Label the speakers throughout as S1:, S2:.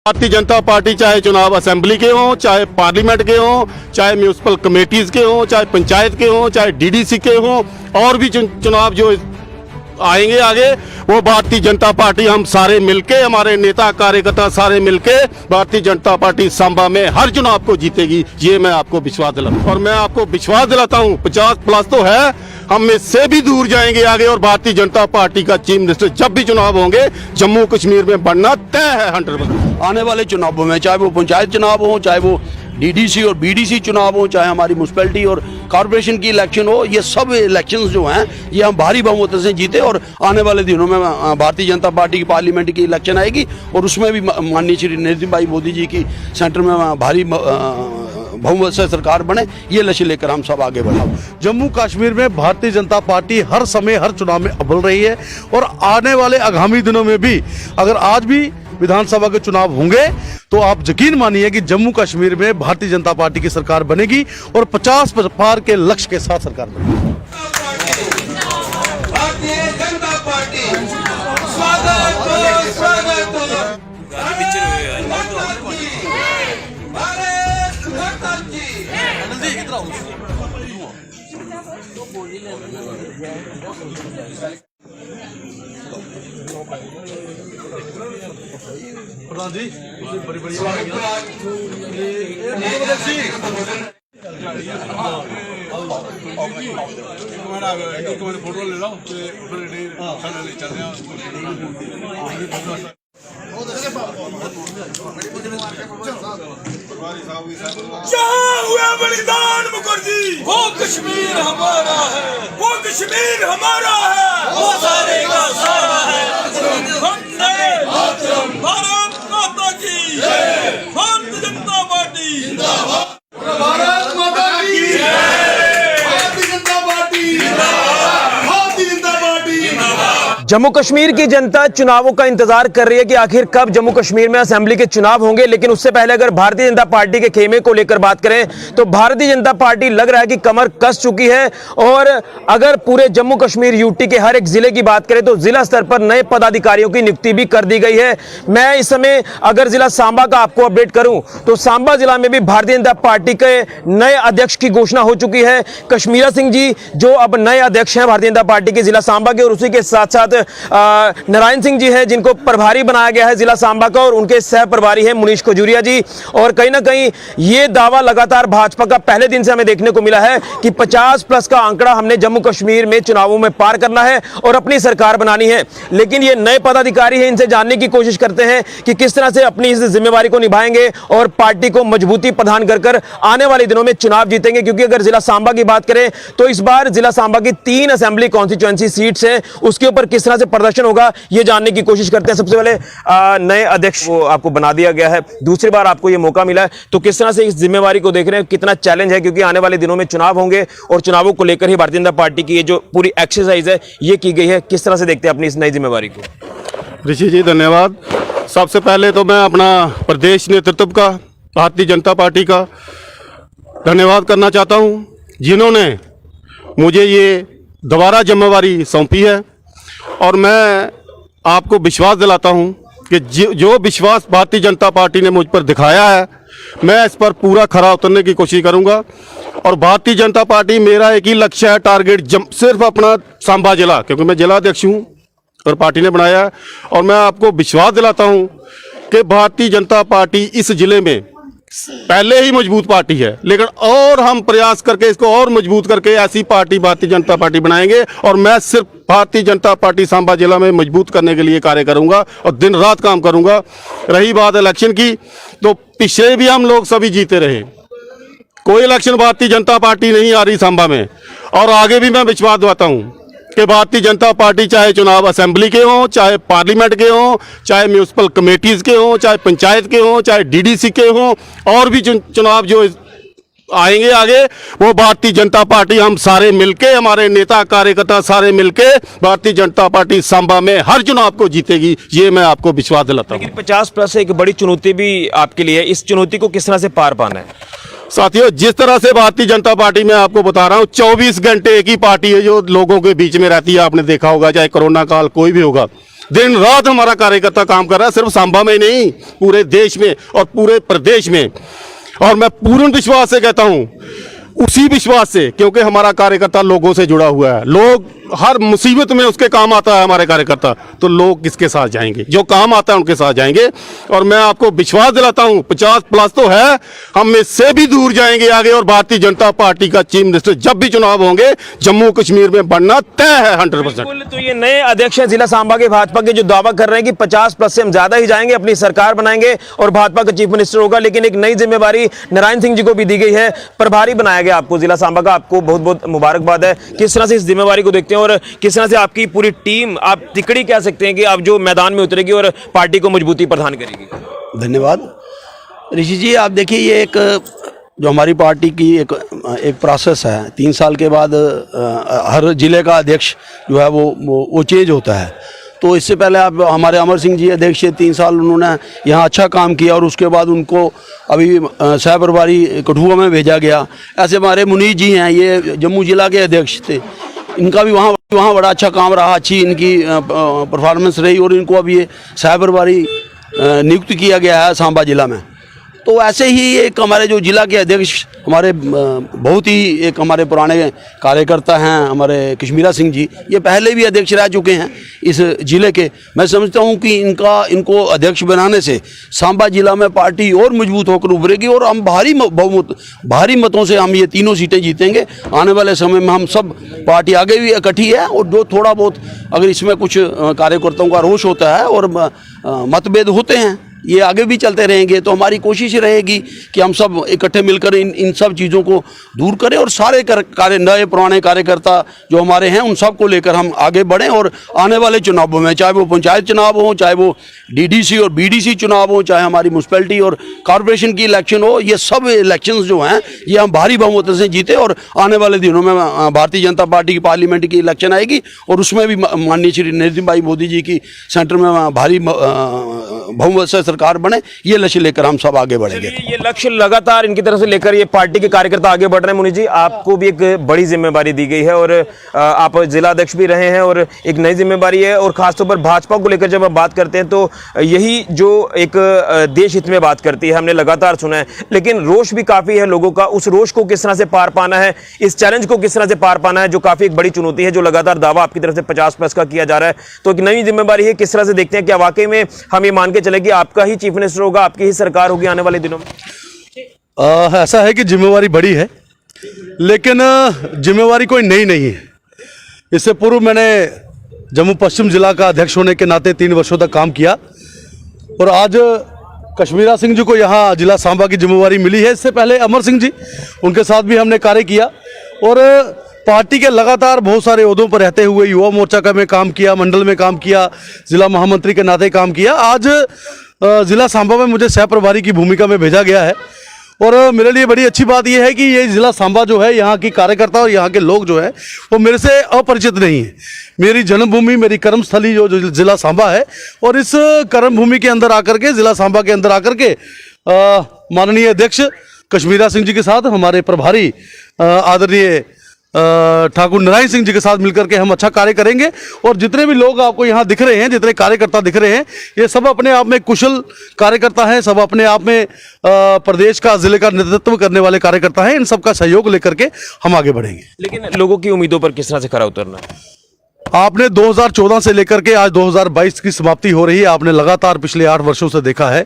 S1: Bharatiya Janata party चाहे चुनाव assembly के हों, चाहे पार्लियामेंट के हों, चाहे म्यूनिसिपल कमेटीज के हों, चाहे पंचायत के हों, चाहे डीडीसी के हों, और भी चुनाव जो आएंगे आगे, वो भारतीय जनता पार्टी हम सारे मिलके, हमारे नेता कार्यकर्ता सारे मिलके भारतीय जनता पार्टी सांबा में हर चुनाव को जीतेगी। ये मैं आपको विश्वास दिलाता हूँ, और मैं आपको विश्वास दिलाता हूँ 50+ तो है, हम इससे भी दूर जाएंगे आगे। और भारतीय जनता पार्टी का चीफ मिनिस्टर जब भी चुनाव होंगे जम्मू कश्मीर में बनना तय है 100%।
S2: आने वाले चुनावों में चाहे वो पंचायत चुनाव हो, चाहे वो डीडीसी और बीडीसी चुनाव हो, चाहे हमारी म्यूनसिपैलिटी और कॉर्पोरेशन की इलेक्शन हो, ये सब इलेक्शंस जो हैं ये हम भारी बहुमत से जीते। और आने वाले दिनों में भारतीय जनता पार्टी की पार्लियामेंट की इलेक्शन आएगी और उसमें भी माननीय श्री नरेंद्र भाई मोदी जी की सेंटर में भारी बहुमत से सरकार बने, ये लक्ष्य लेकर हम सब आगे बढ़े।
S3: जम्मू कश्मीर में भारतीय जनता पार्टी हर समय हर चुनाव में अव्वल रही है, और आने वाले आगामी दिनों में भी अगर आज भी विधानसभा के चुनाव होंगे तो आप यकीन मानिए कि जम्मू कश्मीर में भारतीय जनता पार्टी की सरकार बनेगी और 50 पार के लक्ष्य के साथ सरकार बनेगी।
S4: भारतीय जनता पार्टी स्वागत भारत माता की।
S3: प्रधान जी बड़ी बड़ी फोटो ले लो।
S4: जहाँ हुआ बलिदान मुखर्जी, वो कश्मीर हमारा है, वो कश्मीर हमारा है, वो सारे का सारा है। वंदे मातरम, भारत माता की जय, भारतीय जनता पार्टी जिंदाबाद, भारत माता की जय, भारतीय जनता पार्टी जिंदाबाद, भारतीय जनता पार्टी जिंदाबाद।
S5: जम्मू कश्मीर की जनता चुनावों का इंतजार कर रही है कि आखिर कब जम्मू कश्मीर में असेंबली के चुनाव होंगे। लेकिन उससे पहले अगर भारतीय जनता पार्टी के खेमे को लेकर बात करें तो भारतीय जनता पार्टी लग रहा है कि कमर कस चुकी है। और अगर पूरे जम्मू कश्मीर यूटी के हर एक जिले की बात करें तो जिला स्तर पर नए पदाधिकारियों की नियुक्ति भी कर दी गई है। मैं इस समय अगर जिला सांबा का आपको अपडेट करूं तो सांबा जिला में भी भारतीय जनता पार्टी के नए अध्यक्ष की घोषणा हो चुकी है। कश्मीरा सिंह जी जो अब नए अध्यक्ष हैं भारतीय जनता पार्टी के जिला सांबा के, और उसी के साथ साथ नारायण सिंह जी हैं जिनको प्रभारी बनाया गया है जिला सांबा का, और उनके सह प्रभारी हैं मुनीश खजूरिया जी। और कहीं ना कहीं ये दावा लगातार भाजपा का पहले दिन से हमें देखने को मिला है कि 50+ का आंकड़ा हमने जम्मू कश्मीर में चुनावों में पार करना है और अपनी सरकार बनानी है। लेकिन ये नए पदाधिकारी हैं, इनसे जानने की कोशिश करते हैं कि किस तरह से अपनी इस जिम्मेवारी को निभाएंगे और पार्टी को मजबूती प्रदान कर आने वाले दिनों में चुनाव जीतेंगे। क्योंकि अगर जिला सांबा की बात करें तो इस बार जिला सांबा की 3 असेंबली कॉन्स्टिट्यूएंसी सीट्स है, उसके ऊपर किस तरह से प्रदर्शन होगा ये जानने की कोशिश करते हैं। सबसे पहले नए अध्यक्ष को आपको बना दिया गया है, दूसरी बार आपको ये मौका मिला है, तो किस तरह से इस जिम्मेवारी को देख रहे हैं, कितना चैलेंज है? क्योंकि आने वाले दिनों में चुनाव होंगे और चुनावों को लेकर ही भारतीय जनता पार्टी की ये जो पूरी एक्सरसाइज है ये की गई है। किस तरह से देखते हैं अपनी इस नई जिम्मेवारी को?
S1: ऋषि जी धन्यवाद। सबसे पहले तो मैं अपना प्रदेश नेतृत्व का, भारतीय जनता पार्टी का धन्यवाद करना चाहता हूँ, जिन्होंने मुझे ये दोबारा जिम्मेवारी सौंपी है। और मैं आपको विश्वास दिलाता हूं कि जो विश्वास भारतीय जनता पार्टी ने मुझ पर दिखाया है, मैं इस पर पूरा खरा उतरने की कोशिश करूंगा। और भारतीय जनता पार्टी, मेरा एक ही लक्ष्य है, टारगेट सिर्फ अपना सांबा जिला, क्योंकि मैं जिला अध्यक्ष हूं और पार्टी ने बनाया है। और मैं आपको विश्वास दिलाता हूं कि भारतीय जनता पार्टी इस जिले में पहले ही मजबूत पार्टी है, लेकिन और हम प्रयास करके इसको और मजबूत करके ऐसी पार्टी भारतीय जनता पार्टी बनाएंगे। और मैं सिर्फ भारतीय जनता पार्टी सांबा जिला में मजबूत करने के लिए कार्य करूंगा और दिन रात काम करूंगा। रही बात इलेक्शन की, तो पिछले भी हम लोग सभी जीते रहे, कोई इलेक्शन भारतीय जनता पार्टी नहीं आ रही सांबा में। और आगे भी मैं विश्वास दिलाता हूं कि भारतीय जनता पार्टी चाहे चुनाव असेंबली के हों, चाहे पार्लियामेंट के हों, चाहे म्यूनिसिपल कमेटीज के हों, चाहे पंचायत के हों, चाहे डीडीसी के हों, और भी चुनाव जो आएंगे आगे, वो भारतीय जनता पार्टी हम सारे मिलके, हमारे नेता कार्यकर्ता सारे मिलके भारतीय जनता पार्टी सांबा में हर चुनाव को जीतेगी। ये मैं आपको विश्वास दिलाता हूँ।
S5: 50+ एक बड़ी चुनौती भी आपके लिए, इस चुनौती को किस तरह से पार पाना है?
S1: साथियों, जिस तरह से भारतीय जनता पार्टी में आपको बता रहा हूँ, 24 घंटे एक ही पार्टी है जो लोगों के बीच में रहती है। आपने देखा होगा, चाहे कोरोना काल कोई भी होगा, दिन रात हमारा कार्यकर्ता काम कर रहा है, सिर्फ सांबा में नहीं, पूरे देश में और पूरे प्रदेश में। और मैं पूर्ण विश्वास से कहता हूं, उसी विश्वास से, क्योंकि हमारा कार्यकर्ता लोगों से जुड़ा हुआ है। लोग हर मुसीबत में उसके काम आता है हमारे कार्यकर्ता, तो लोग किसके साथ जाएंगे? जो काम आता है उनके साथ जाएंगे। और मैं आपको विश्वास दिलाता हूं 50+ तो है, हम इससे भी दूर जाएंगे आगे। और भारतीय जनता पार्टी का चीफ मिनिस्टर जब भी चुनाव होंगे जम्मू कश्मीर में बनना तय है 100%।
S5: बिल्कुल, तो ये नए अध्यक्ष हैं जिला सांबा के भाजपा के, जो दावा कर रहे हैं कि 50+ से हम ज्यादा ही जाएंगे, अपनी सरकार बनाएंगे और भाजपा का चीफ मिनिस्टर होगा। लेकिन एक नई जिम्मेवारी नारायण सिंह जी को भी दी गई है, प्रभारी बनाया गया आपको जिला सांबा का। आपको बहुत बहुत मुबारकबाद है। किस तरह से इस जिम्मेवारी को देखते हैं और किस तरह से आपकी पूरी टीम, आप तिकड़ी कह सकते हैं कि आप जो मैदान में उतरेगी और पार्टी को मजबूती प्रदान करेगी?
S2: धन्यवाद ऋषि जी। आप देखिए, ये एक जो हमारी पार्टी की एक प्रोसेस है। 3 साल के बाद हर जिले का अध्यक्ष जो है वो चेंज होता है। तो इससे पहले आप हमारे अमर सिंह जी अध्यक्ष 3 साल उन्होंने यहाँ अच्छा काम किया और उसके बाद उनको अभी सह प्रभारी कठुआ में भेजा गया। ऐसे हमारे मुनीर जी हैं, ये जम्मू जिला के अध्यक्ष थे, इनका भी वहाँ बड़ा अच्छा काम रहा, अच्छी इनकी परफॉर्मेंस रही और इनको अभी ये सह प्रभारी नियुक्त किया गया है सांबा जिला में। तो ऐसे ही एक हमारे जो जिला के अध्यक्ष हमारे बहुत ही एक हमारे पुराने कार्यकर्ता हैं, हमारे कश्मीरा सिंह जी, ये पहले भी अध्यक्ष रह चुके हैं इस जिले के। मैं समझता हूं कि इनको अध्यक्ष बनाने से सांबा जिला में पार्टी और मजबूत होकर उभरेगी और हम भारी मतों से हम ये तीनों सीटें जीतेंगे। आने वाले समय में हम सब पार्टी आगे भी इकट्ठी है और जो थोड़ा बहुत अगर इसमें कुछ कार्यकर्ताओं का रोष होता है और मतभेद होते हैं, ये आगे भी चलते रहेंगे। तो हमारी कोशिश रहेगी कि हम सब इकट्ठे मिलकर इन सब चीज़ों को दूर करें और सारे नए पुराने कार्यकर्ता जो हमारे हैं उन सब को लेकर हम आगे बढ़ें। और आने वाले चुनावों में, चाहे वो पंचायत चुनाव हो, चाहे वो डीडीसी और बीडीसी चुनाव हो, चाहे हमारी म्यूनसिपैलिटी और कॉरपोरेशन की इलेक्शन हो, ये सब इलेक्शंस जो हैं ये हम भारी बहुमत से जीते। और आने वाले दिनों में भारतीय जनता पार्टी की पार्लियामेंट की इलेक्शन आएगी और उसमें भी माननीय श्री नरेंद्र भाई मोदी जी की सेंटर में भारी बहुमत से सरकार बने, ये लक्ष्य लेकर हम सब आगे बढ़ेंगे।
S5: ये लक्ष्य लगातार इनकी तरफ से लेकर ये पार्टी के कार्यकर्ता आगे बढ़ रहे हैं। मुनीर जी, आपको भी एक बड़ी जिम्मेवारी दी गई है और आप जिला अध्यक्ष भी रहे हैं और एक नई जिम्मेवारी है। और खासतौर पर भाजपा को लेकर जब आप बात करते हैं तो यही जो एक देश हित में बात करती है, हमने लगातार सुना है, लेकिन रोष भी काफी है लोगों का। उस रोष को किस तरह से पार पाना है, इस चैलेंज को किस तरह से पार पाना है, जो काफी एक बड़ी चुनौती है, जो लगातार दावा आपकी तरफ से 50+ का किया जा रहा है, तो एक नई जिम्मेवारी है। किस तरह से देखते हैं, क्या वाकई में हम ये मान के चले कि आपका ही चीफ मिनिस्टर होगा, आपकी ही सरकार होगी आने वाले दिनों में?
S3: ऐसा है कि जिम्मेवारी बड़ी है, लेकिन जिम्मेवारी कोई नई नहीं है। इससे पूर्व मैंने जम्मू पश्चिम जिला का अध्यक्ष होने के नाते 3 वर्षों तक काम किया और आज कश्मीरा सिंह जी को यहाँ जिला सांबा की जिम्मेवारी मिली है। इससे पहले अमर सिंह जी, उनके साथ भी हमने कार्य किया और पार्टी के लगातार बहुत सारे ओहदों पर रहते हुए युवा मोर्चा का में काम किया, मंडल में काम किया, जिला महामंत्री के नाते काम किया। आज जिला सांबा में मुझे सह प्रभारी की भूमिका में भेजा गया है और मेरे लिए बड़ी अच्छी बात यह है कि ये जिला सांबा जो है, यहाँ की कार्यकर्ता और यहाँ के लोग जो है वो मेरे से अपरिचित नहीं है। मेरी जन्मभूमि, मेरी कर्मस्थली जो जिला सांबा है, और इस कर्मभूमि के अंदर आकर के, जिला सांबा के अंदर आकर के माननीय अध्यक्ष कश्मीरा सिंह जी के साथ, हमारे प्रभारी आदरणीय ठाकुर नारायण सिंह जी के साथ मिलकर के हम अच्छा कार्य करेंगे। और जितने भी लोग आपको यहाँ दिख रहे हैं, जितने कार्यकर्ता दिख रहे हैं, ये सब अपने आप में कुशल कार्यकर्ता हैं, सब अपने आप में प्रदेश का, जिले का नेतृत्व करने वाले कार्यकर्ता हैं। इन सब का सहयोग लेकर के हम आगे बढ़ेंगे।
S5: लेकिन लोगों की उम्मीदों पर किस तरह से खरा उतरना है?
S3: आपने 2014 से लेकर के आज 2022 की समाप्ति हो रही है, आपने लगातार पिछले 8 वर्षों से देखा है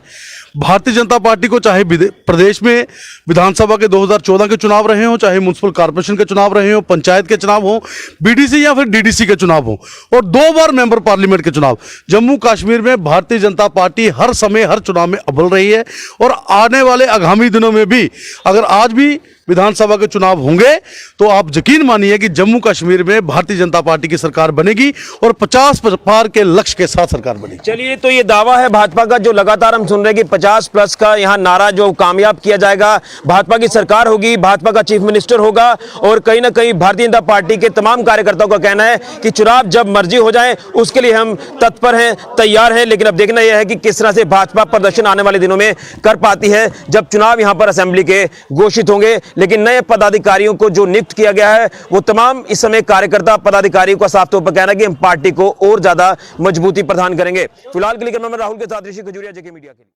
S3: भारतीय जनता पार्टी को, चाहे प्रदेश में विधानसभा के 2014 के चुनाव रहे हो, चाहे म्युनिसिपल कॉर्पोरेशन के चुनाव रहे हो, पंचायत के चुनाव हो, बीडीसी या फिर डीडीसी के चुनाव हो, और 2 बार मेंबर पार्लियामेंट के चुनाव, जम्मू कश्मीर में भारतीय जनता पार्टी हर समय हर चुनाव में अव्वल रही है। और आने वाले आगामी दिनों में भी अगर आज भी विधानसभा के चुनाव होंगे तो आप यकीन मानिए कि जम्मू कश्मीर में भारतीय जनता पार्टी की सरकार बनेगी और 50 पार के लक्ष्य के साथ सरकार बनेगी।
S5: चलिए, तो ये दावा है भाजपा का, जो लगातार हम सुन रहे हैं कि 50+ का यहाँ नारा जो कामयाब किया जाएगा, भाजपा की सरकार होगी, भाजपा का चीफ मिनिस्टर होगा। और कहीं ना कहीं भारतीय जनता पार्टी के तमाम कार्यकर्ताओं का कहना है कि चुनाव जब मर्जी हो जाए उसके लिए हम तत्पर हैं, तैयार हैं। लेकिन अब देखना यह है कि किस तरह से भाजपा प्रदर्शन आने वाले दिनों में कर पाती है जब चुनाव यहाँ पर असेंबली के घोषित होंगे। लेकिन नए पदाधिकारियों को जो नियुक्त किया गया है वो तमाम इस समय कार्यकर्ता पदाधिकारियों का साफ तौर पर कहना है कि हम पार्टी को और ज्यादा मजबूती प्रदान करेंगे। फिलहाल के लिए कैमरामैन राहुल के साथ ऋषि खजूरिया, जेके मीडिया के लिए।